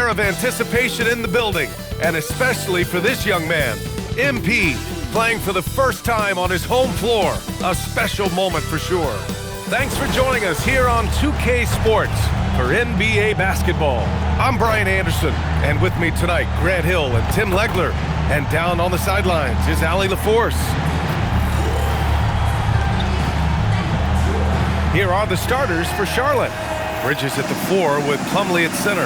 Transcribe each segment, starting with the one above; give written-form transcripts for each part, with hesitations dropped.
air of anticipation in the building, and especially for this young man, MP, playing for the first time on his home floor. A special moment for sure. Thanks for joining us here on 2K Sports for NBA basketball. I'm Brian Anderson, and with me tonight, Grant Hill and Tim Legler. And down on the sidelines is Allie LaForce. Here are the starters for Charlotte. Bridges at the 4 with Plumlee at center.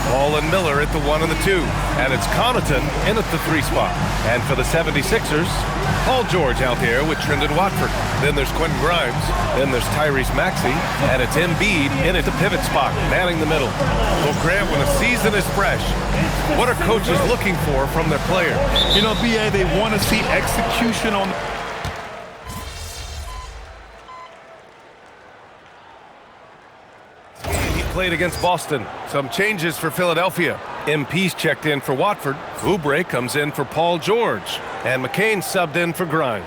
Ball and Miller at the 1 and the 2. And it's Connaughton in at the 3 spot. And for the 76ers, Paul George out there with Trendon Watford. Then there's Quentin Grimes. Then there's Tyrese Maxey. And it's Embiid in at the pivot spot, manning the middle. Well, Grant, when a season is fresh, what are coaches looking for from their players? You know, BA, they want to see execution on Played against Boston. Some changes for Philadelphia. MP's checked in for Watford. Oubre comes in for Paul George. And McCain subbed in for Grimes.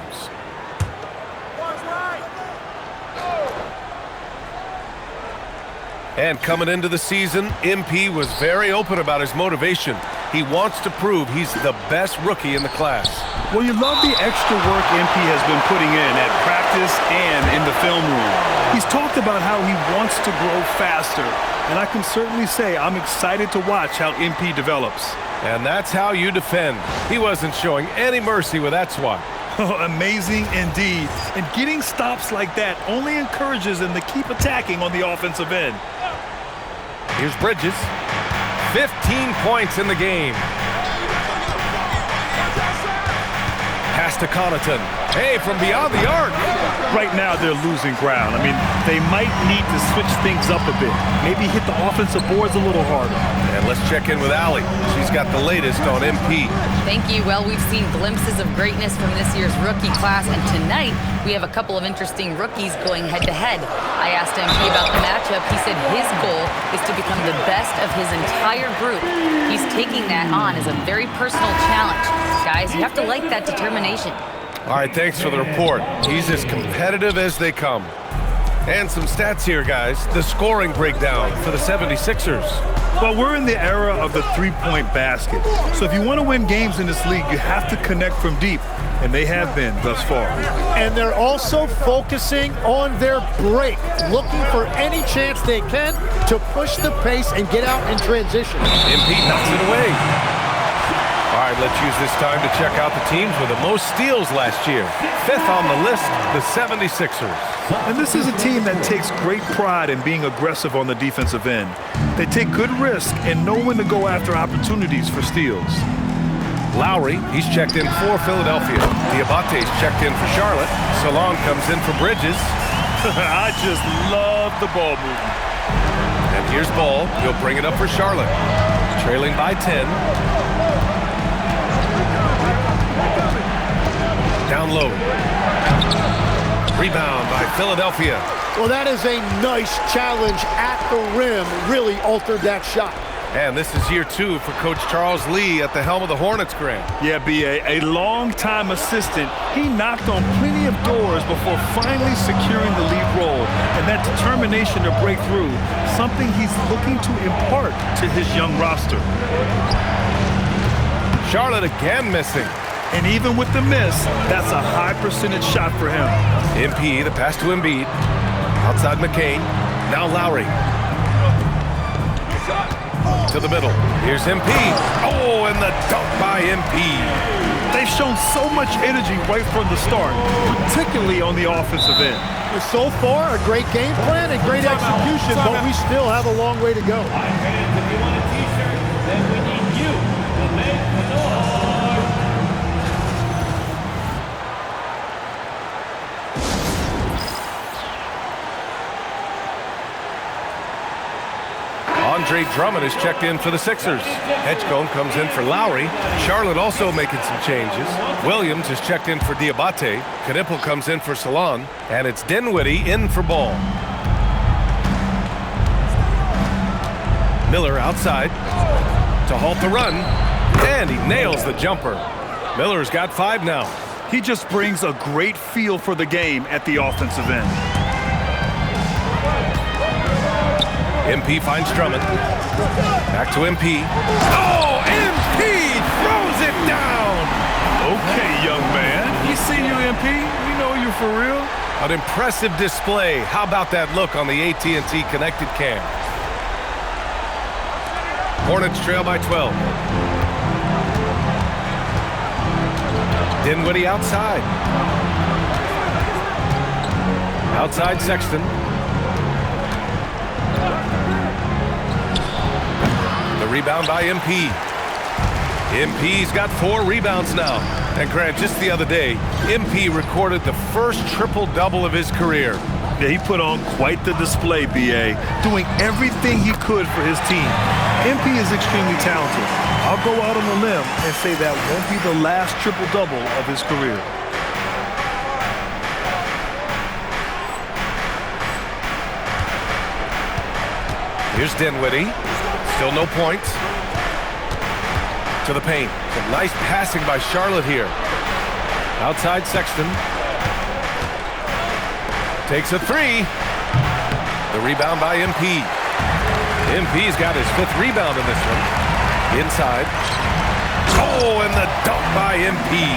And coming into the season, MP was very open about his motivation. He wants to prove he's the best rookie in the class. Well, you love the extra work MP has been putting in at practice and in the film room. He's talked about how he wants to grow faster, and I can certainly say I'm excited to watch how MP develops. And that's how you defend. He wasn't showing any mercy with that swat. Amazing indeed. And getting stops like that only encourages him to keep attacking on the offensive end. Here's Bridges. 15 points in the game. Pass to Connaughton. Hey, from beyond the arc. Right now, they're losing ground. I mean, they might need to switch things up a bit. Maybe hit the offensive boards a little harder. And let's check in with Allie. She's got the latest on MP. Thank you. Well, we've seen glimpses of greatness from this year's rookie class, and tonight we have a couple of interesting rookies going head-to-head. I asked MP about the matchup. He said his goal is to become the best of his entire group. He's taking that on as a very personal challenge. Guys, you have to like that determination. All right, thanks for the report. He's as competitive as they come. And some stats here, guys. The scoring breakdown for the 76ers. Well, we're in the era of the three-point basket. So if you want to win games in this league, you have to connect from deep. And they have been thus far. And they're also focusing on their break, looking for any chance they can to push the pace and get out in transition. MP knocks it away. All right, let's use this time to check out the teams with the most steals last year. 5th on the list, the 76ers. And this is a team that takes great pride in being aggressive on the defensive end. They take good risk and know when to go after opportunities for steals. Lowry, he's checked in for Philadelphia. Diabate's checked in for Charlotte. Salon comes in for Bridges. I just love the ball movement. And here's Ball. He'll bring it up for Charlotte. Trailing by 10. Down low. Rebound by Philadelphia. Well, that is a nice challenge at the rim. Really altered that shot. And this is year 2 for Coach Charles Lee at the helm of the Hornets, Grant. Yeah, B.A., a long-time assistant. He knocked on plenty of doors before finally securing the lead role. And that determination to break through, something he's looking to impart to his young roster. Charlotte again missing. And even with the miss, that's a high percentage shot for him. MP, the pass to Embiid. Outside McCain. Now Lowry. To the middle. Here's MP. Oh, and the dunk by MP. They've shown so much energy right from the start, particularly on the offensive end. So far, a great game plan and great execution, but we still have a long way to go. If you want a t-shirt, then we need you to make the noise. Andre Drummond is checked in for the Sixers. Edgecombe comes in for Lowry. Charlotte also making some changes. Williams is checked in for Diabate. Knipple comes in for Salon. And it's Dinwiddie in for Ball. Miller outside to halt the run. And he nails the jumper. Miller's got 5 now. He just brings a great feel for the game at the offensive end. MP finds Drummond. Back to MP. Oh, MP throws it down. Okay, young man. We see you, MP. We know you for real. An impressive display. How about that look on the AT&T connected cam? Hornets trail by 12. Dinwiddie outside. Outside Sexton. The rebound by MP. MP's got 4 rebounds now. And Grant, just the other day, MP recorded the first triple-double of his career. Yeah, he put on quite the display, B.A., doing everything he could for his team. MP is extremely talented. I'll go out on a limb and say that won't be the last triple-double of his career. Here's Dinwiddie. Still no points. To the paint. Some nice passing by Charlotte here. Outside Sexton. Takes a 3. The rebound by MP. MP's got his 5th rebound in this one. Inside. Oh, and the dunk by MP.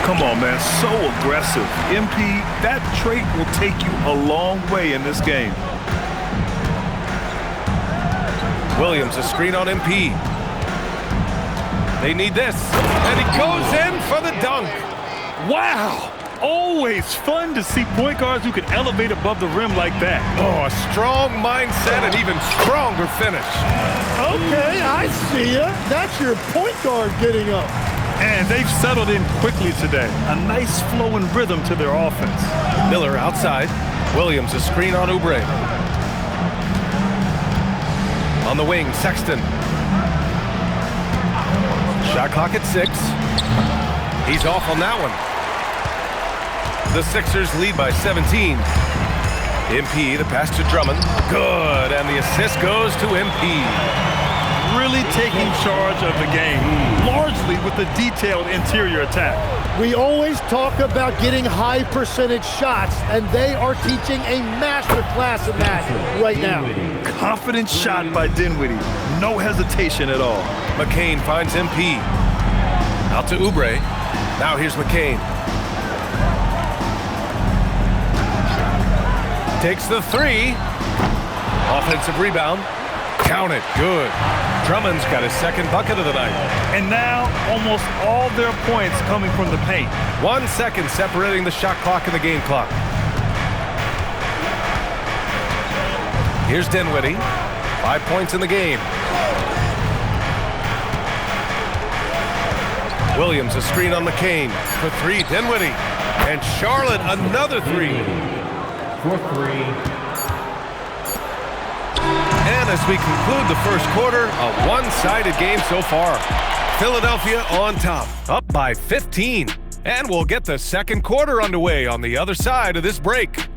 Come on, man. So aggressive. MP, that trait will take you a long way in this game. Williams, a screen on MP. They need this. And he goes in for the dunk. Wow. Always fun to see point guards who can elevate above the rim like that. Oh, a strong mindset and even stronger finish. Okay, I see ya. That's your point guard getting up. And they've settled in quickly today. A nice flow and rhythm to their offense. Miller outside. Williams, a screen on Oubre. On the wing, Sexton. Shot clock at 6. He's off on that one. The Sixers lead by 17. MP, the pass to Drummond. Good, and the assist goes to MP. Really taking charge of the game, largely with the detailed interior attack. We always talk about getting high percentage shots, and they are teaching a master class in that right now. Confident shot by Dinwiddie. No hesitation at all. McCain finds MP. Out to Oubre. Now here's McCain. Takes the 3. Offensive rebound. Count it. Good. Drummond's got his 2nd bucket of the night. And now almost all their points coming from the paint. 1 second separating the shot clock and the game clock. Here's Dinwiddie. 5 points in the game. Williams, a screen on McCain. For 3, Dinwiddie. And Charlotte, another 3. For 3. And as we conclude the first quarter, a one-sided game so far. Philadelphia on top, up by 15. And we'll get the second quarter underway on the other side of this break.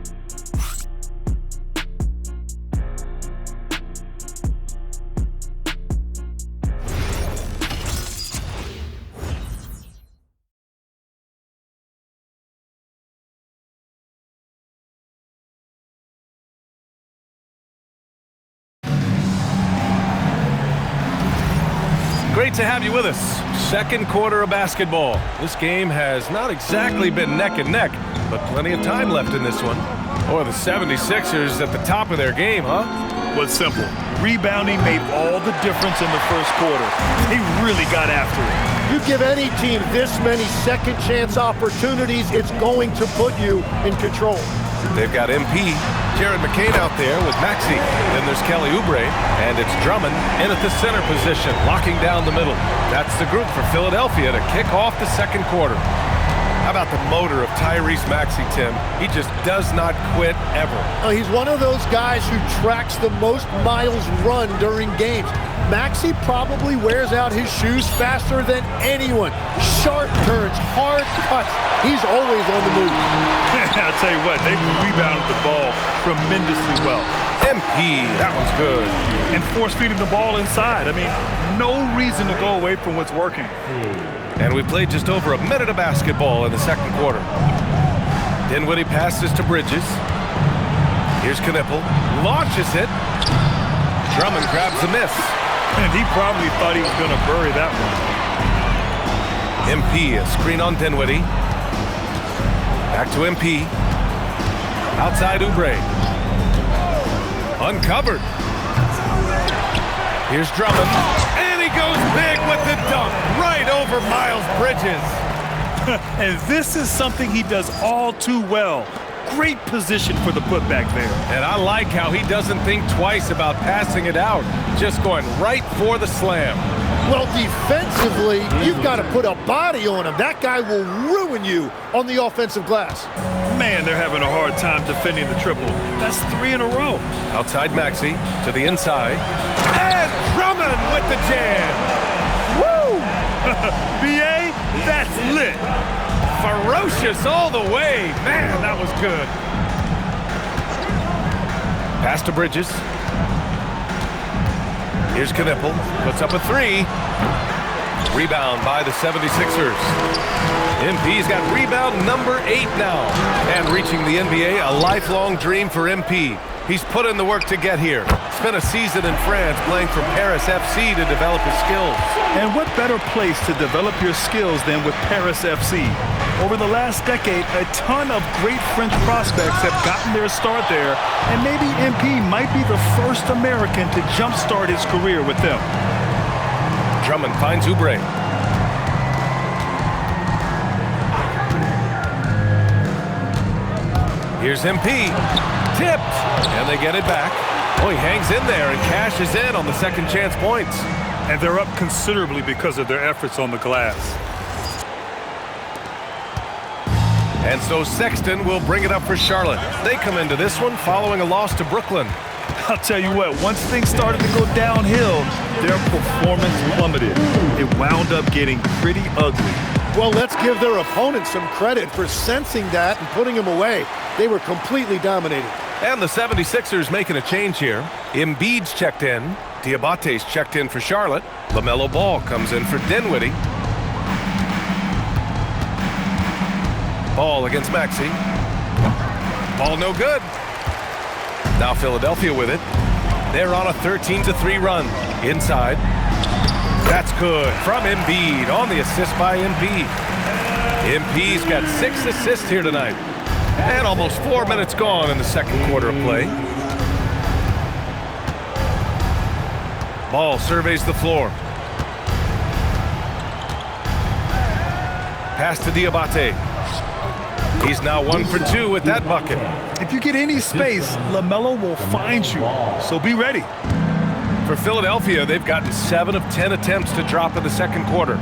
Great to have you with us. Second quarter of basketball. This game has not exactly been neck and neck, but plenty of time left in this one. Or the 76ers at the top of their game, huh? Was simple. Rebounding made all the difference in the first quarter. They really got after it. You give any team this many second chance opportunities, it's going to put you in control. They've got MP, Jared McCain out there with Maxey. Then there's Kelly Oubre, and it's Drummond in at the center position, locking down the middle. That's the group for Philadelphia to kick off the second quarter. How about the motor of Tyrese Maxey, Tim? He just does not quit ever. He's one of those guys who tracks the most miles run during games. Maxey probably wears out his shoes faster than anyone. Sharp turns, hard cuts. He's always on the move. I'll tell you what, they rebounded the ball tremendously well. MP, that one's good. And force-feeding the ball inside. I mean, no reason to go away from what's working. And we played just over a minute of basketball in the second quarter. Dinwiddie passes to Bridges. Here's Knipple. Launches it. Drummond grabs the miss. And he probably thought he was going to bury that one. MP, a screen on Dinwiddie. Back to MP. Outside Oubre. Uncovered. Here's Drummond. And he goes big with the dunk. Right over Miles Bridges. And this is something he does all too well. Great position for the putback there. And I like how he doesn't think twice about passing it out. Just going right for the slam. Well, defensively, you've got to put a body on him. That guy will ruin you on the offensive glass. Man, they're having a hard time defending the triple. That's 3 in a row. Outside Maxey to the inside. And Drummond with the jam. Woo! BA, that's lit. Ferocious all the way. Man, that was good. Pass to Bridges. Here's Knipple. Puts up a 3. Rebound by the 76ers. MP's got rebound number 8 now. And reaching the NBA, a lifelong dream for MP. He's put in the work to get here. Spent a season in France playing for Paris FC to develop his skills. And what better place to develop your skills than with Paris FC? Over the last decade, a ton of great French prospects have gotten their start there, and maybe MP might be the first American to jumpstart his career with them. Drummond finds Oubre. Here's MP. Tipped. And they get it back. Oh, he hangs in there and cashes in on the second chance points. And they're up considerably because of their efforts on the glass. And so Sexton will bring it up for Charlotte. They come into this one following a loss to Brooklyn. I'll tell you what, once things started to go downhill, their performance plummeted. It wound up getting pretty ugly. Well, let's give their opponent some credit for sensing that and putting him away. They were completely dominated. And the 76ers making a change here. Embiid's checked in. Diabate's checked in for Charlotte. LaMelo Ball comes in for Dinwiddie. Ball against Maxey. Ball no good. Now Philadelphia with it. They're on a 13-3 run. Inside. That's good from Embiid on the assist by Embiid. Embiid's got 6 assists here tonight. And almost 4 minutes gone in the second quarter of play. Ball surveys the floor. Pass to Diabate. He's now 1 for 2 with that bucket. If you get any space, LaMelo will find you, so be ready. For Philadelphia, they've gotten 7 of 10 attempts to drop in the second quarter.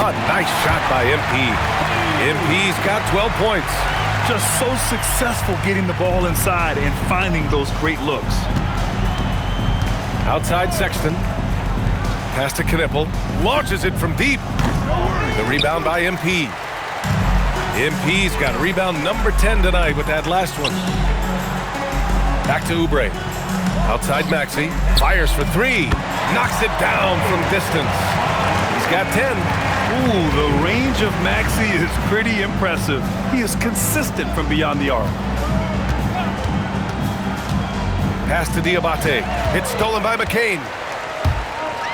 A nice shot by MP. MP's got 12 points. Just so successful getting the ball inside and finding those great looks. Outside Sexton. Pass to Knipple. Launches it from deep. The rebound by MP. MP's got rebound number 10 tonight with that last one. Back to Oubre. Outside Maxey. Fires for 3. Knocks it down from distance. He's got 10. Ooh, the range of Maxey is pretty impressive. He is consistent from beyond the arc. Pass to Diabate. It's stolen by McCain.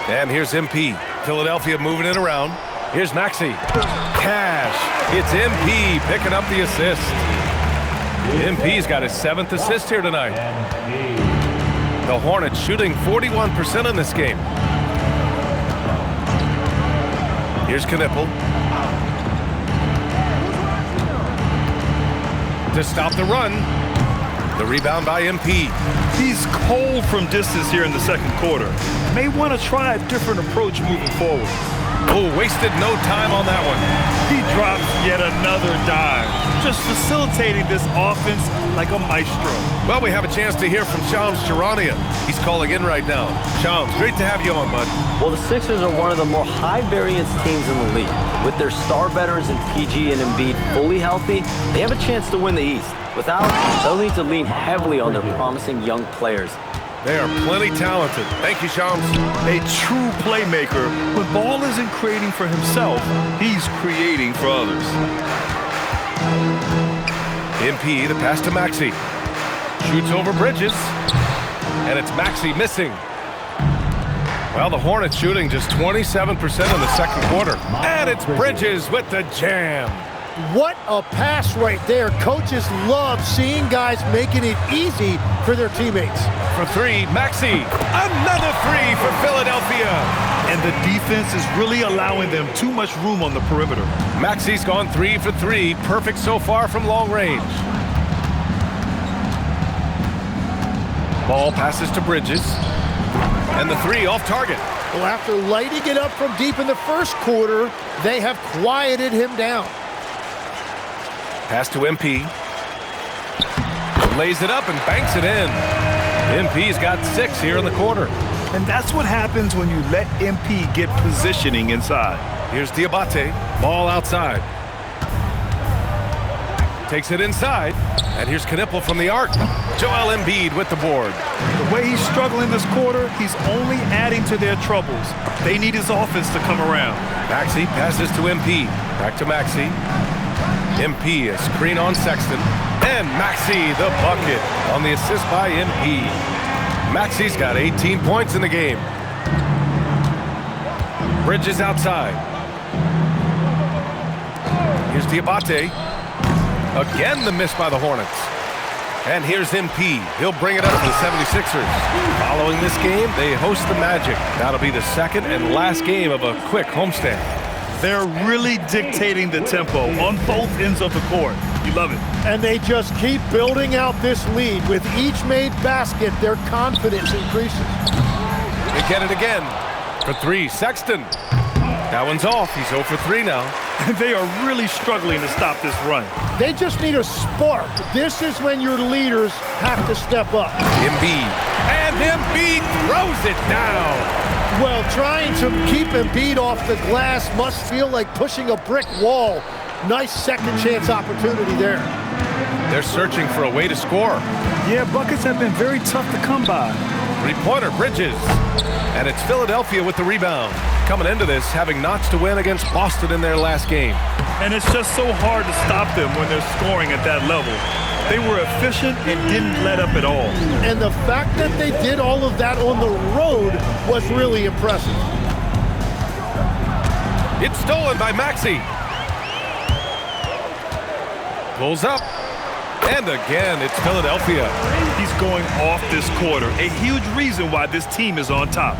And here's MP. Philadelphia moving it around. Here's Maxey. Cash. It's MP picking up the assist. MP's got his 7th assist here tonight. The Hornets shooting 41% in this game. Here's Knipple. To stop the run. The rebound by MP. He's cold from distance here in the second quarter. May want to try a different approach moving forward. Oh, wasted no time on that one. He drops yet another dime, just facilitating this offense like a maestro. Well, we have a chance to hear from Shams Charania. He's calling in right now. Shams, great to have you on, bud. Well, the Sixers are one of the more high-variance teams in the league. With their star veterans in PG and Embiid fully healthy, they have a chance to win the East. Without, they'll need to lean heavily on their promising young players. They are plenty talented. Thank you, Shams. A true playmaker. When Ball isn't creating for himself, he's creating for others. MP, the pass to Maxey. Shoots over Bridges. And it's Maxey missing. Well, the Hornets shooting just 27% in the second quarter. And it's Bridges with the jam. What a pass right there. Coaches love seeing guys making it easy for their teammates. For three, Maxey. Another three for Philadelphia. And the defense is really allowing them too much room on the perimeter. Maxey's gone 3 for 3. Perfect so far from long range. Ball passes to Bridges. And the three off target. Well, after lighting it up from deep in the first quarter, they have quieted him down. Pass to MP. Lays it up and banks it in. MP's got 6 here in the quarter. And that's what happens when you let MP get positioning inside. Here's Diabate. Ball outside. Takes it inside. And here's Knipple from the arc. Joel Embiid with the board. The way he's struggling this quarter, he's only adding to their troubles. They need his offense to come around. Maxey passes to MP. Back to Maxey. MP, a screen on Sexton. And Maxey, the bucket on the assist by MP. Maxey's got 18 points in the game. Bridges outside. Here's Diabate. Again, the miss by the Hornets. And here's MP. He'll bring it up to the 76ers. Following this game, they host the Magic. That'll be the second and last game of a quick homestand. They're really dictating the tempo on both ends of the court. You love it. And they just keep building out this lead. With each made basket, their confidence increases. They get it again. For three, Sexton. That one's off. He's 0 for 3 now. They are really struggling to stop this run. They just need a spark. This is when your leaders have to step up. Embiid. And Embiid throws it down. Well, trying to keep Embiid off the glass must feel like pushing a brick wall. Nice second chance opportunity there. They're searching for a way to score. Yeah, buckets have been very tough to come by. Three-pointer, Bridges. And it's Philadelphia with the rebound. Coming into this, having notch to win against Boston in their last game. And it's just so hard to stop them when they're scoring at that level. They were efficient and didn't let up at all. And the fact that they did all of that on the road was really impressive. It's stolen by Maxey. Pulls up. And again, it's Philadelphia. He's going off this quarter. A huge reason why this team is on top.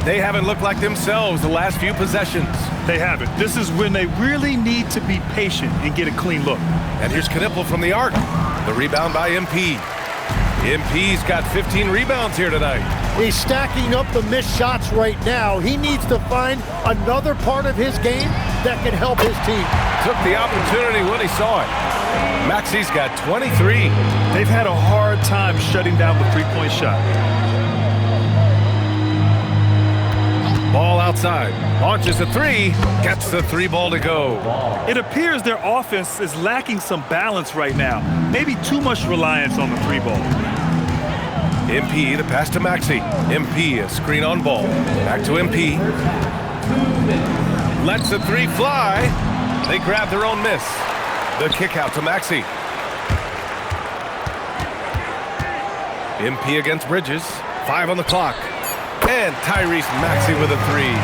They haven't looked like themselves the last few possessions. They haven't. This is when they really need to be patient and get a clean look. And here's Knipple from the arc. The rebound by MP. MP's got 15 rebounds here tonight. He's stacking up the missed shots right now. He needs to find another part of his game that can help his team. Took the opportunity when he saw it. Maxey's got 23. They've had a hard time shutting down the three-point shot. Ball outside. Launches a three. Gets the three ball to go. It appears their offense is lacking some balance right now. Maybe too much reliance on the three ball. MP, the pass to Maxey. MP, a screen on ball. Back to MP. Lets the three fly. They grab their own miss. The kick out to Maxey. MP against Bridges. 5 on the clock. And Tyrese Maxey with a three.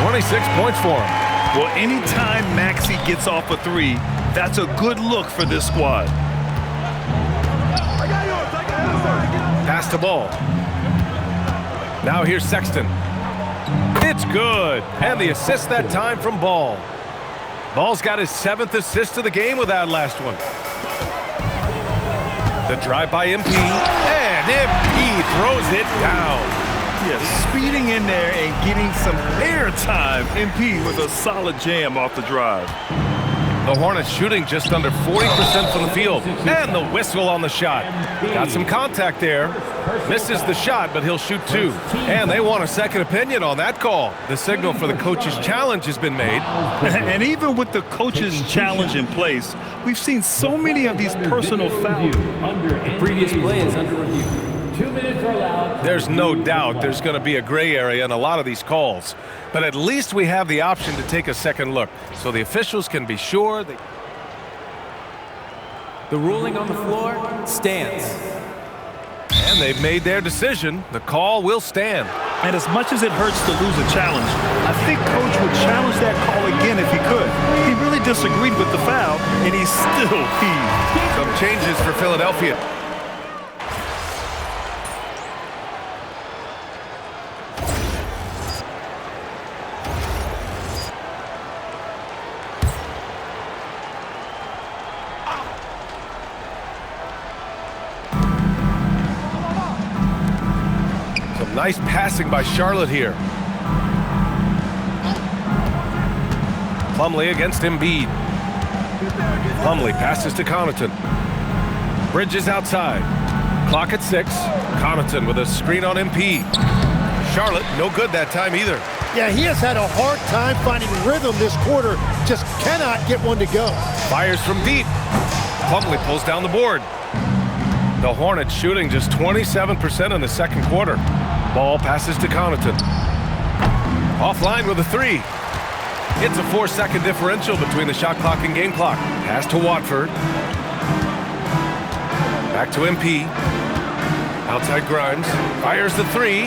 26 points for him. Well, anytime Maxey gets off a three, that's a good look for this squad. Pass the ball. Now here's Sexton. It's good. And the assist that time from Ball. Ball's got his 7th assist of the game with that last one. The drive by MP. And MP throws it down. Yeah, speeding in there and getting some air time. MP with a solid jam off the drive. The Hornets shooting just under 40% from the field. And the whistle on the shot. Got some contact there. Misses the shot, but he'll shoot 2. And they want a second opinion on that call. The signal for the coach's challenge has been made. And even with the coach's challenge in place, we've seen so many of these personal fouls. The previous play is under review. 2 minutes are allowed. There's no doubt there's going to be a gray area in a lot of these calls. But at least we have the option to take a second look, so the officials can be sure they... The ruling on the floor stands. And they've made their decision. The call will stand. And as much as it hurts to lose a challenge, I think Coach would challenge that call again if he could. He really disagreed with the foul, and he still heaved. Some changes for Philadelphia. Nice passing by Charlotte here. Plumlee against Embiid. Plumlee passes to Connaughton. Bridges outside. Clock at 6. Connaughton with a screen on MP. Charlotte, no good that time either. Yeah, he has had a hard time finding rhythm this quarter. Just cannot get one to go. Fires from deep. Plumlee pulls down the board. The Hornets shooting just 27% in the second quarter. Ball passes to Connaughton. Offline with a 3. It's a 4-second differential between the shot clock and game clock. Pass to Watford. Back to MP. Outside Grimes. Fires the 3,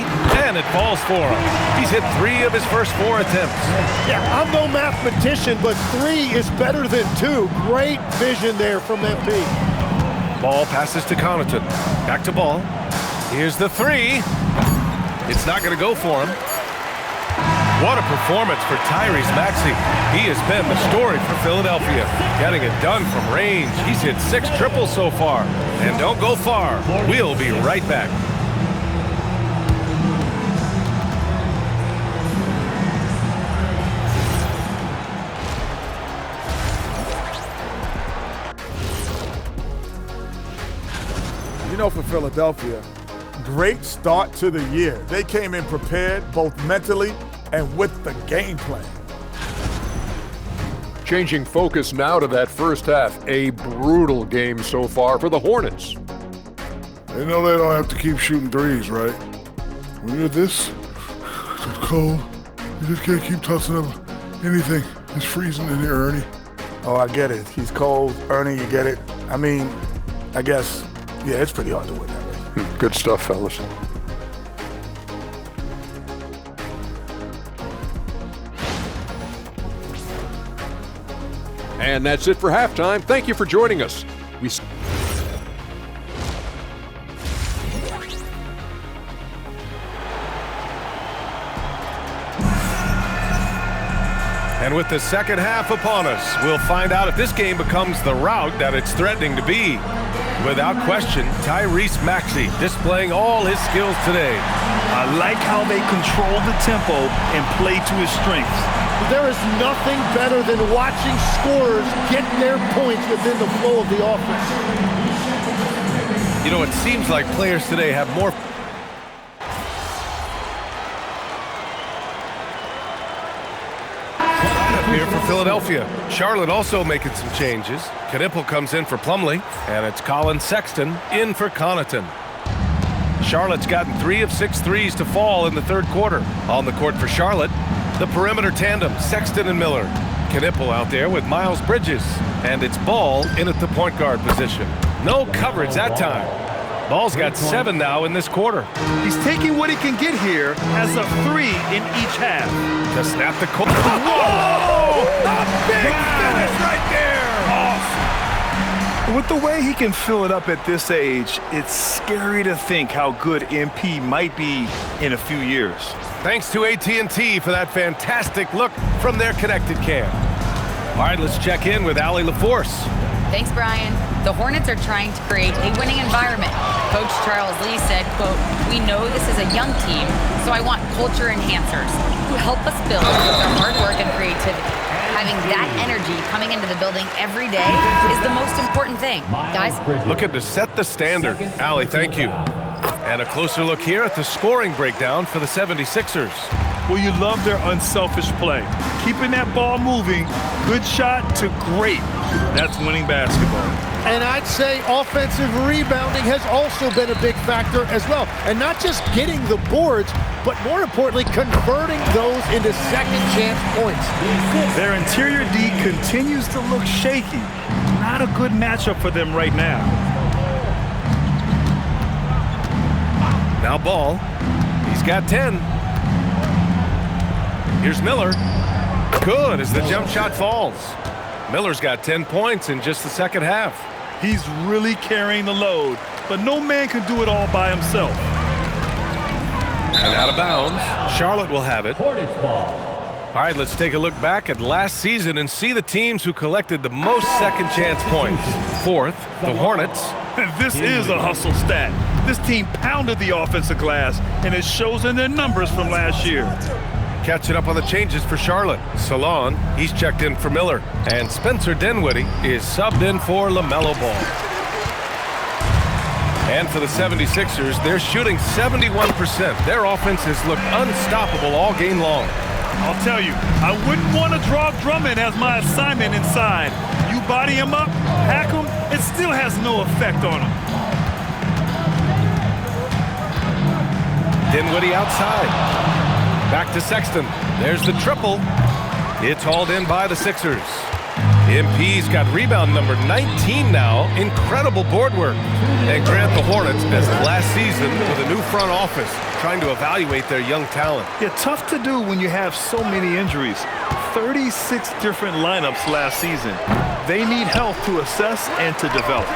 and it falls for him. He's hit 3 of his first 4 attempts. Yeah, I'm no mathematician, but 3 is better than 2. Great vision there from MP. Ball passes to Connaughton. Back to Ball. Here's the 3. It's not going to go for him. What a performance for Tyrese Maxey. He has been the story for Philadelphia. Getting it done from range. He's hit 6 triples so far. And don't go far. We'll be right back. You know, for Philadelphia, great start to the year. They came in prepared both mentally and with the game plan. Changing focus now to that first half. A brutal game so far for the Hornets. They know they don't have to keep shooting threes, right? When you're this cold, you just can't keep tossing up anything. It's freezing in here, Ernie. Oh, I get it. He's cold. Ernie, you get it. I mean, I guess, yeah, it's pretty hard to win that way. Good stuff, fellas. And that's it for halftime. Thank you for joining us. And with the second half upon us, we'll find out if this game becomes the rout that it's threatening to be. Without question, Tyrese Maxey displaying all his skills today. I like how they control the tempo and play to his strengths. There is nothing better than watching scorers get their points within the flow of the offense. You know, it seems like players today have more here for Philadelphia. Charlotte also making some changes. Knipple comes in for Plumlee, and it's Colin Sexton in for Connaughton. Charlotte's gotten 3 of 6 threes to fall in the third quarter. On the court for Charlotte, the perimeter tandem, Sexton and Miller. Knipple out there with Miles Bridges, and it's Ball in at the point guard position. No coverage that time. Ball's got 7 now in this quarter. He's taking what he can get here as a 3 in each half. To snap the court. Whoa! A big finish right there! Awesome. With the way he can fill it up at this age, it's scary to think how good MP might be in a few years. Thanks to AT&T for that fantastic look from their connected cam. All right, let's check in with Allie LaForce. Thanks, Brian. The Hornets are trying to create a winning environment. Coach Charles Lee said, quote, "We know this is a young team, so I want culture enhancers who help us build with their hard work and creativity. Having that energy coming into the building every day is the most important thing. Guys?" Looking to set the standard. Allie, thank you. And a closer look here at the scoring breakdown for the 76ers. Well, you love their unselfish play. Keeping that ball moving, good shot to great. That's winning basketball. And I'd say offensive rebounding has also been a big factor as well. And not just getting the boards, but more importantly, converting those into second chance points. Their interior D continues to look shaky. not a good matchup for them right now. Now ball. He's got 10. Here's Miller. Good as the jump shot falls. Miller's got 10 points in just the second half. He's really carrying the load, but no man can do it all by himself. And out of bounds. Charlotte will have it. Hornets ball. All right, let's take a look back at last season and see the teams who collected the most second chance points. Fourth, the Hornets. This is a hustle stat. This team pounded the offensive glass, and it shows in their numbers from last year. Catching up on the changes for Charlotte. Salon, he's checked in for Miller. And Spencer Dinwiddie is subbed in for LaMelo Ball. And for the 76ers, they're shooting 71%. Their offense has looked unstoppable all game long. I'll tell you, I wouldn't want to draw Drummond as my assignment inside. You body him up, hack him, it still has no effect on him. Dinwiddie outside. Back to Sexton. There's the triple. It's hauled in by the Sixers. MP's got rebound number 19 now. Incredible board work. And grant the Hornets, as of last season, with a new front office, trying to evaluate their young talent. Yeah, tough to do when you have so many injuries. 36 different lineups last season. They need help to assess and to develop.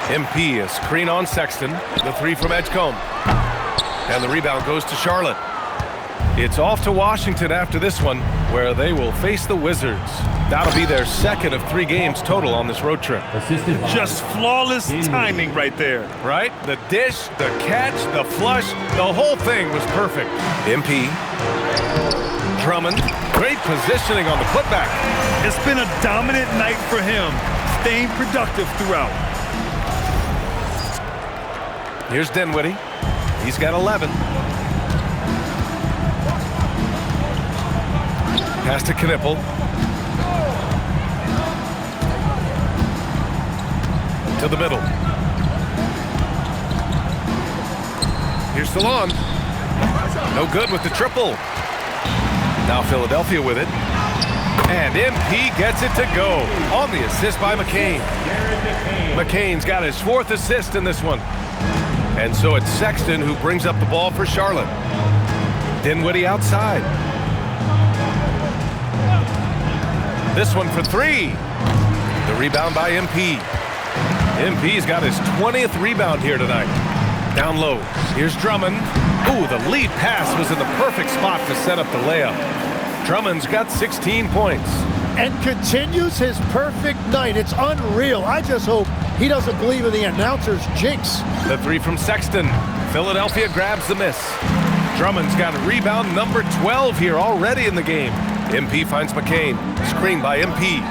MP, a screen on Sexton. The three from Edgecombe. And the rebound goes to Charlotte. It's off to Washington after this one, where they will face the Wizards. That'll be their second of 3 games total on this road trip. Just flawless timing right there. Right? The dish, the catch, the flush, the whole thing was perfect. MP. Drummond. Great positioning on the putback. It's been a dominant night for him, staying productive throughout. Here's Dinwiddie. He's got 11. Pass to Knippel. To the middle. Here's Salon. No good with the triple. Now Philadelphia with it. And MP gets it to go on the assist by McCain. McCain's got his 4th assist in this one. And so it's Sexton who brings up the ball for Charlotte. Dinwiddie outside. This one for 3. The rebound by MP. MP's got his 20th rebound here tonight. Down low. Here's Drummond. Ooh, the lead pass was in the perfect spot to set up the layup. Drummond's got 16 points. And continues his perfect night. It's unreal. I just hope he doesn't believe in the announcer's jinx. The 3 from Sexton. Philadelphia grabs the miss. Drummond's got rebound number 12 here already in the game. MP finds McCain. Screen by MP.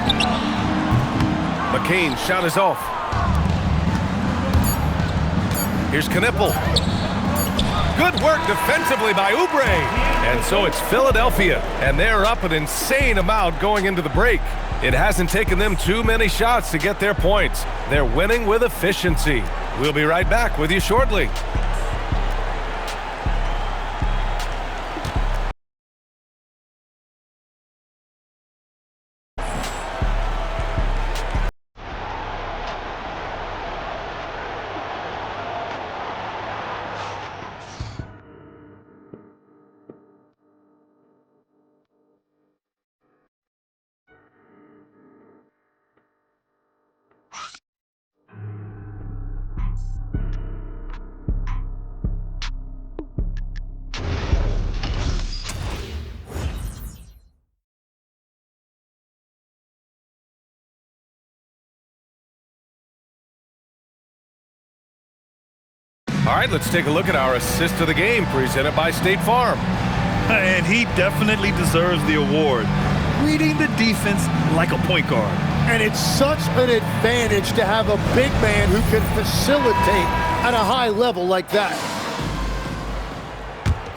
McCain's shot is off. Here's Knippel. Good work defensively by Oubre. And so it's Philadelphia, and they're up an insane amount going into the break. It hasn't taken them too many shots to get their points. They're winning with efficiency. We'll be right back with you shortly. All right, let's take a look at our assist of the game presented by State Farm. And he definitely deserves the award. Reading the defense like a point guard. And it's such an advantage to have a big man who can facilitate at a high level like that.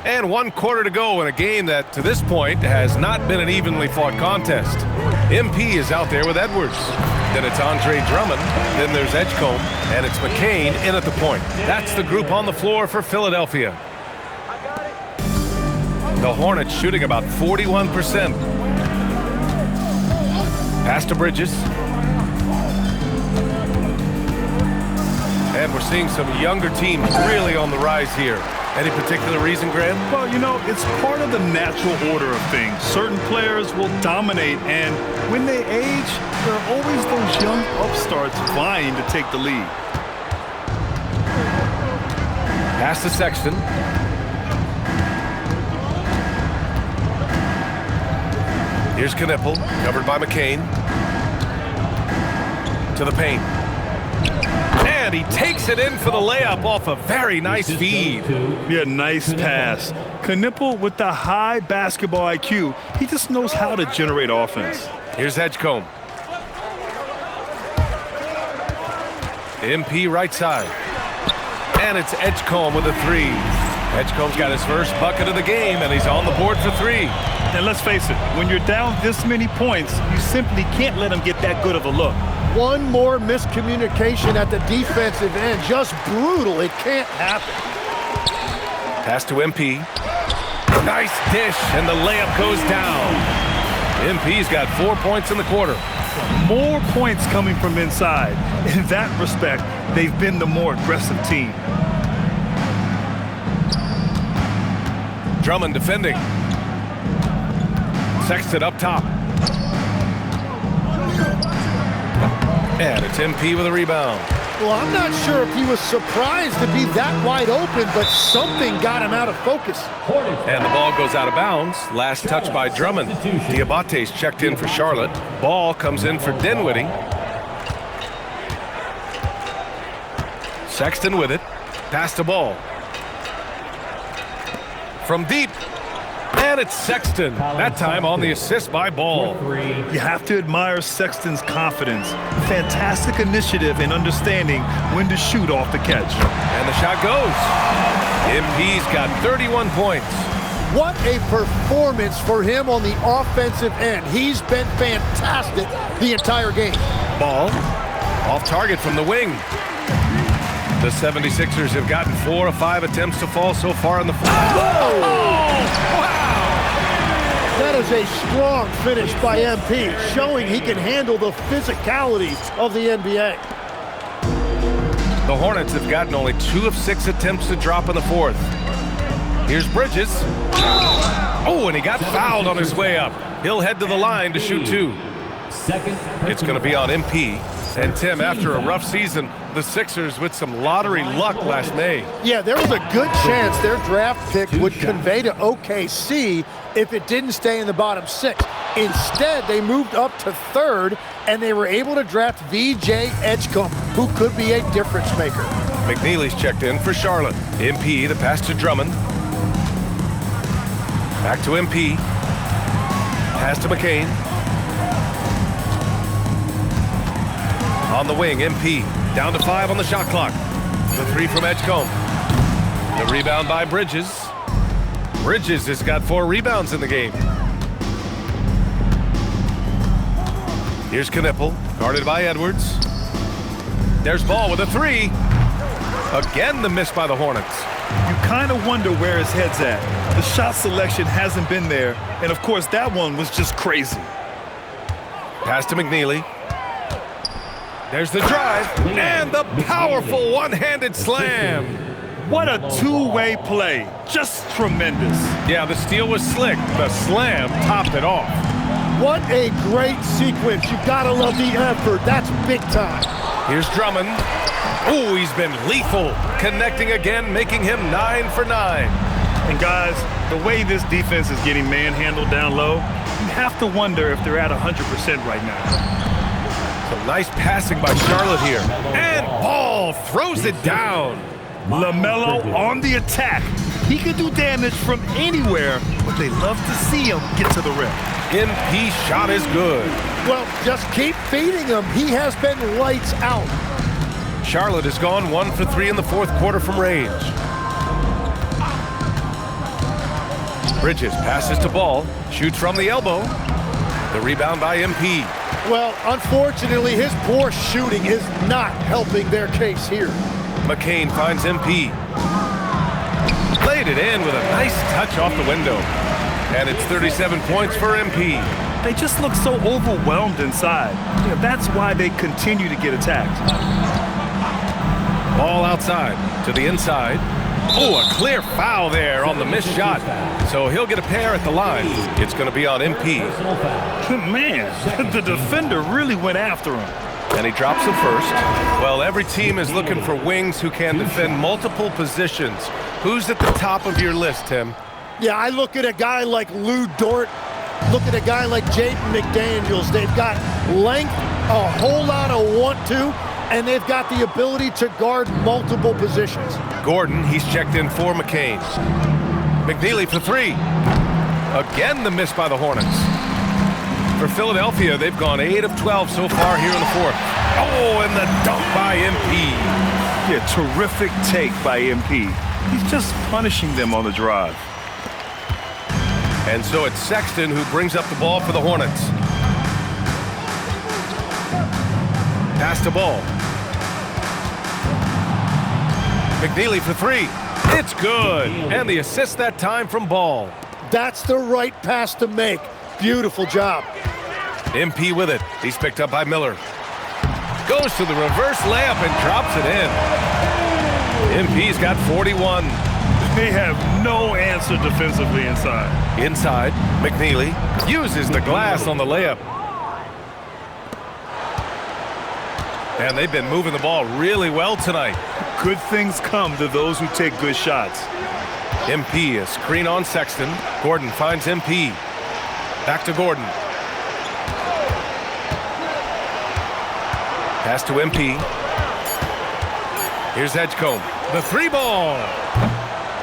And 1 quarter to go in a game that, to this point, has not been an evenly fought contest. MP is out there with Edwards. Then it's Andre Drummond. Then there's Edgecombe. And it's McCain in at the point. That's the group on the floor for Philadelphia. The Hornets shooting about 41%. Pass to Bridges. And we're seeing some younger teams really on the rise here. Any particular reason, Graham? Well, you know, it's part of the natural order of things. Certain players will dominate, and when they age, there are always those young upstarts vying to take the lead. Pass to Sexton. Here's Knipple, covered by McCain. To the paint. And he takes it in for the layup off a very nice feed. Yeah, nice pass. Knipple with the high basketball IQ, he just knows how to generate offense. Here's Edgecombe. MP right side. And it's Edgecombe with a three. Edgecombe's got his first bucket of the game, and he's on the board for three. And let's face it, when you're down this many points, you simply can't let him get that good of a look. One more miscommunication at the defensive end. Just brutal. It can't happen. Pass to MP. Nice dish, and the layup goes down. MP's got 4 points in the quarter. More points coming from inside. In that respect, they've been the more aggressive team. Drummond defending. Sexton up top. And it's MP with a rebound. Well, I'm not sure if he was surprised to be that wide open, but something got him out of focus. And the ball goes out of bounds. Last touch by Drummond. Diabate's checked in for Charlotte. Ball comes in for Dinwiddie. Sexton with it. Pass the ball. From deep. And it's Sexton. That time on the assist by Ball. You have to admire Sexton's confidence. Fantastic initiative in understanding when to shoot off the catch. And the shot goes. MP's got 31 points. What a performance for him on the offensive end. He's been fantastic the entire game. Ball off target from the wing. The 76ers have gotten 4 of 5 attempts to fall so far in the fourth. Oh, wow! That is a strong finish by MP, showing he can handle the physicality of the NBA. The Hornets have gotten only 2 of 6 attempts to drop in the fourth. Here's Bridges. Oh, and he got fouled on his way up. He'll head to the line to shoot 2. It's going to be on MP. And Tim, after a rough season, the Sixers with some lottery luck last May. Yeah, there was a good chance their draft pick would convey to OKC if it didn't stay in the bottom 6. Instead, they moved up to 3rd, and they were able to draft VJ Edgecombe, who could be a difference maker. McNeely's checked in for Charlotte. MP, the pass to Drummond. Back to MP. Pass to McCain. On the wing, MP. Down to 5 on the shot clock. The 3 from Edgecombe. The rebound by Bridges. Bridges has got 4 rebounds in the game. Here's Knipple, guarded by Edwards. There's Ball with a 3. Again, the miss by the Hornets. You kind of wonder where his head's at. The shot selection hasn't been there, and of course, that one was just crazy. Pass to McNeely. There's the drive, and the powerful one-handed slam. What a two-way play. Just tremendous. Yeah, the steal was slick. The slam topped it off. What a great sequence. You gotta love the effort. That's big time. Here's Drummond. Oh, he's been lethal. Connecting again, making him 9 for 9. And guys, the way this defense is getting manhandled down low, you have to wonder if they're at 100% right now. Some nice passing by Charlotte here. And Ball throws it down. LaMelo on the attack. He can do damage from anywhere, but they love to see him get to the rim. MP shot is good. Well, just keep feeding him. He has been lights out. Charlotte has gone 1 for 3 in the fourth quarter from range. Bridges passes to Ball. Shoots from the elbow. The rebound by MP. Well, unfortunately, his poor shooting is not helping their case here. McCain finds MP. Laid it in with a nice touch off the window. And it's 37 points for MP. They just look so overwhelmed inside. That's why they continue to get attacked. Ball outside to the inside. Oh, a clear foul there on the missed shot. So he'll get a pair at the line. It's going to be on MP. Man, the defender really went after him. And he drops it first. Well, every team is looking for wings who can defend multiple positions. Who's at the top of your list, Tim? Yeah, I look at a guy like Lou Dort. Look at a guy like Jaden McDaniels. They've got length, a whole lot of want-to, and they've got the ability to guard multiple positions. Gordon, he's checked in for McCain. McNeely for three. Again, the miss by the Hornets. For Philadelphia, they've gone 8 of 12 so far here in the fourth. Oh, and the dunk by MP. Yeah, terrific take by MP. He's just punishing them on the drive. And so it's Sexton who brings up the ball for the Hornets. Pass to Ball. McNeely for three. It's good. And the assist that time from Ball. That's the right pass to make. Beautiful job. MP with it. He's picked up by Miller. Goes to the reverse layup and drops it in. MP's got 41. They have no answer defensively inside. Inside, McNeely uses the glass on the layup. And they've been moving the ball really well tonight. Good things come to those who take good shots. MP, a screen on Sexton. Gordon finds MP. Back to Gordon. Pass to MP. Here's Edgecombe. The three ball.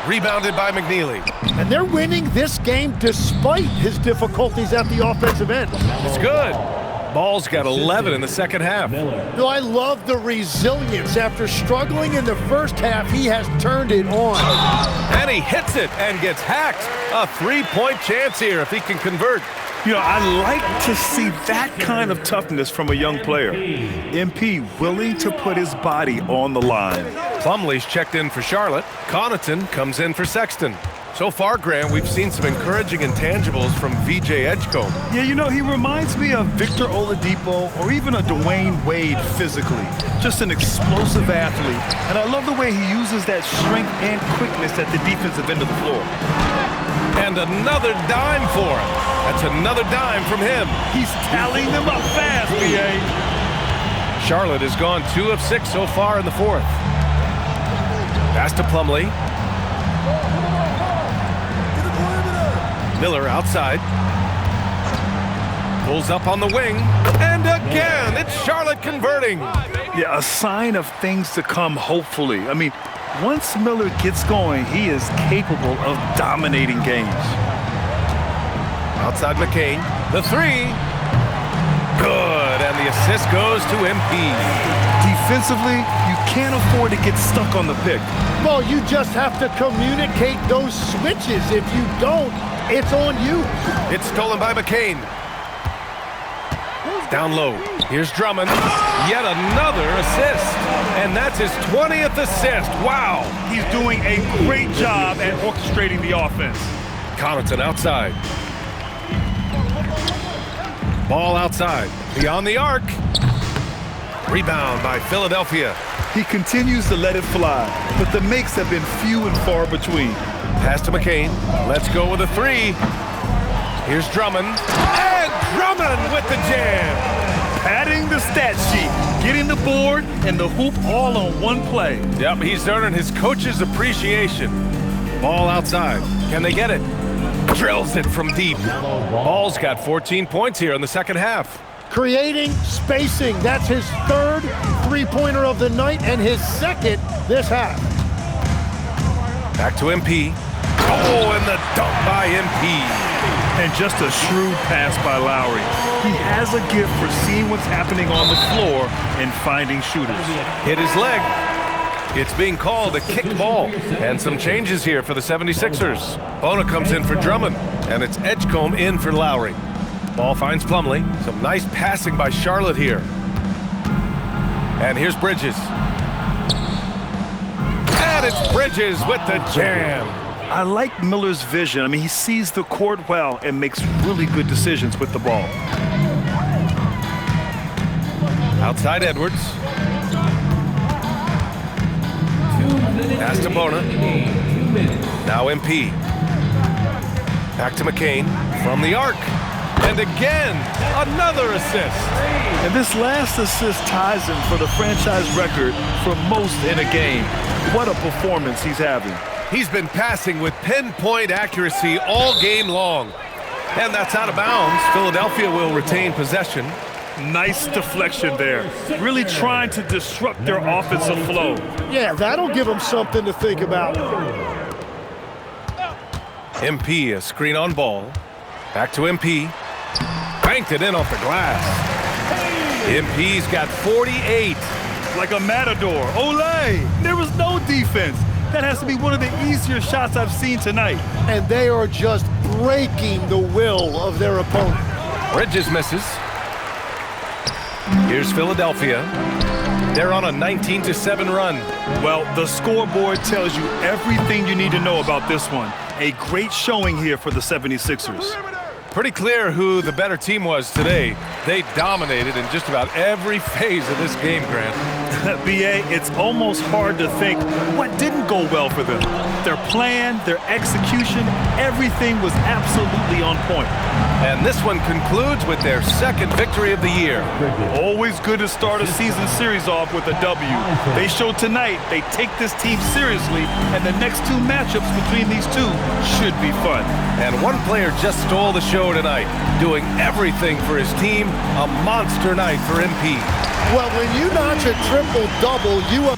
Rebounded by McNeely. And they're winning this game despite his difficulties at the offensive end. It's good. Ball's got 11 in the second half. No, I love the resilience. After struggling in the first half, he has turned it on. And he hits it and gets hacked. A three-point chance here if he can convert. You know, I like to see that kind of toughness from a young player. MP willing to put his body on the line. Plumlee's checked in for Charlotte. Connaughton comes in for Sexton. So far, Graham, we've seen some encouraging intangibles from VJ Edgecombe. Yeah, you know, he reminds me of Victor Oladipo or even a Dwayne Wade physically. Just an explosive athlete. And I love the way he uses that strength and quickness at the defensive end of the floor. And another dime for him. That's another dime from him. He's tallying them up fast, B.A. Charlotte has gone 2 of 6 so far in the fourth. Pass to Plumlee. Miller outside. Pulls up on the wing. And again, it's Charlotte converting. Yeah, a sign of things to come, hopefully. I mean, once Miller gets going, he is capable of dominating games. Outside McCain. The three. Good. And the assist goes to MP. Defensively, you can't afford to get stuck on the pick. Well, you just have to communicate those switches. If you don't, it's on you. It's stolen by McCain. Down low. Here's Drummond. Yet another assist. And that's his 20th assist. Wow. He's doing a great job at orchestrating the offense. Connaughton outside. Ball outside. Beyond the arc. Rebound by Philadelphia. He continues to let it fly, but the makes have been few and far between. Pass to McCain. Let's go with a three. Here's Drummond. And Drummond with the jam. Padding the stat sheet, getting the board and the hoop all on one play. Yep, he's earning his coach's appreciation. Ball outside. Can they get it? Drills it from deep. Ball's got 14 points here in the second half. Creating spacing. That's his third three-pointer of the night and his second this half. Back to MP. Oh, and the dunk by MP. And just a shrewd pass by Lowry. He has a gift for seeing what's happening on the floor and finding shooters. Hit his leg. It's being called a kick ball. And some changes here for the 76ers. Bona comes in for Drummond, and it's Edgecombe in for Lowry. Ball finds Plumlee. Some nice passing by Charlotte here. And here's Bridges. And it's Bridges with the jam. I like Miller's vision. I mean, he sees the court well and makes really good decisions with the ball. Outside Edwards. Pass to Bona. Now MP. Back to McCain from the arc. And again, another assist. And this last assist ties him for the franchise record for most in a game. What a performance he's having. He's been passing with pinpoint accuracy all game long. And that's out of bounds. Philadelphia will retain possession. Nice deflection there. Really trying to disrupt their offensive flow. Yeah, that'll give them something to think about. MP, a screen on ball. Back to MP. Banked it in off the glass. MP's got 48. Like a matador. Olay! There was no defense. That has to be one of the easier shots I've seen tonight. And they are just breaking the will of their opponent. Bridges misses. Here's Philadelphia. They're on a 19-7 run. Well, the scoreboard tells you everything you need to know about this one. A great showing here for the 76ers. Pretty clear who the better team was today. They dominated in just about every phase of this game, Grant. BA, it's almost hard to think what didn't go well for them. Their plan, their execution, everything was absolutely on point. And this one concludes with their second victory of the year. Always good to start a season series off with a W. They showed tonight they take this team seriously, and the next two matchups between these two should be fun. And one player just stole the show tonight, doing everything for his team. A monster night for MP. Well, when you notch a triple-double, you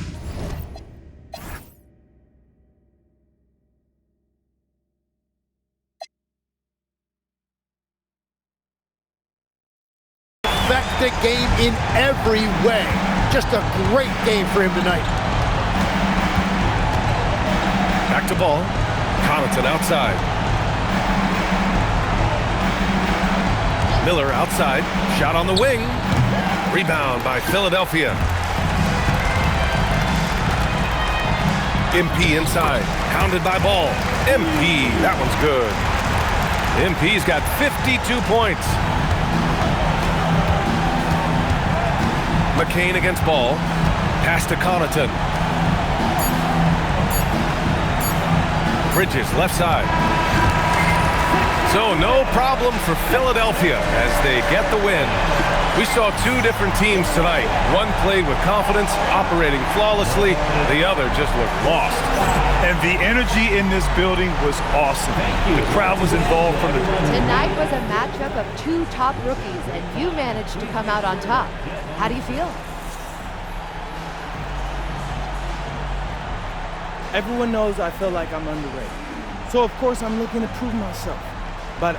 affect the game in every way. Just a great game for him tonight. Back to ball. Connaughton outside. Miller outside. Shot on the wing. Rebound by Philadelphia. MP inside. Pounded by Ball. MP. That one's good. MP's got 52 points. McCain against Ball. Pass to Connaughton. Bridges left side. So no problem for Philadelphia as they get the win. We saw two different teams tonight. One played with confidence, operating flawlessly. The other just looked lost. And the energy in this building was awesome. The crowd was involved from the... Tonight was a matchup of two top rookies, and you managed to come out on top. How do you feel? Everyone knows I feel like I'm underrated. So of course I'm looking to prove myself. But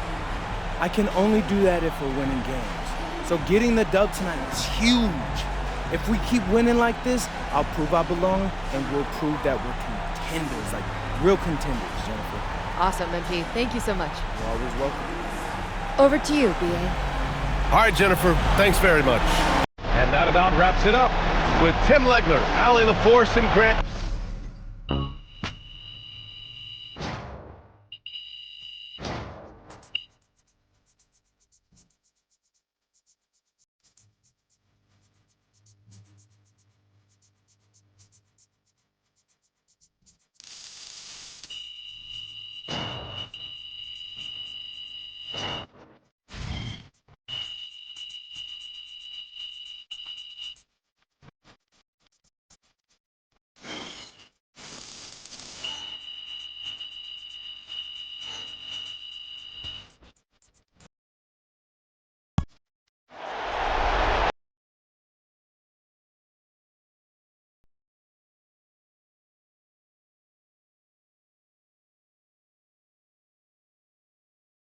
I can only do that if we're winning games. So getting the dub tonight is huge. If we keep winning like this, I'll prove I belong, and we'll prove that we're contenders, like real contenders, Jennifer. Awesome, MP. Thank you so much. You're always welcome. Over to you, BA. All right, Jennifer, thanks very much. And that about wraps it up with Tim Legler, Allie LaForce, and Grant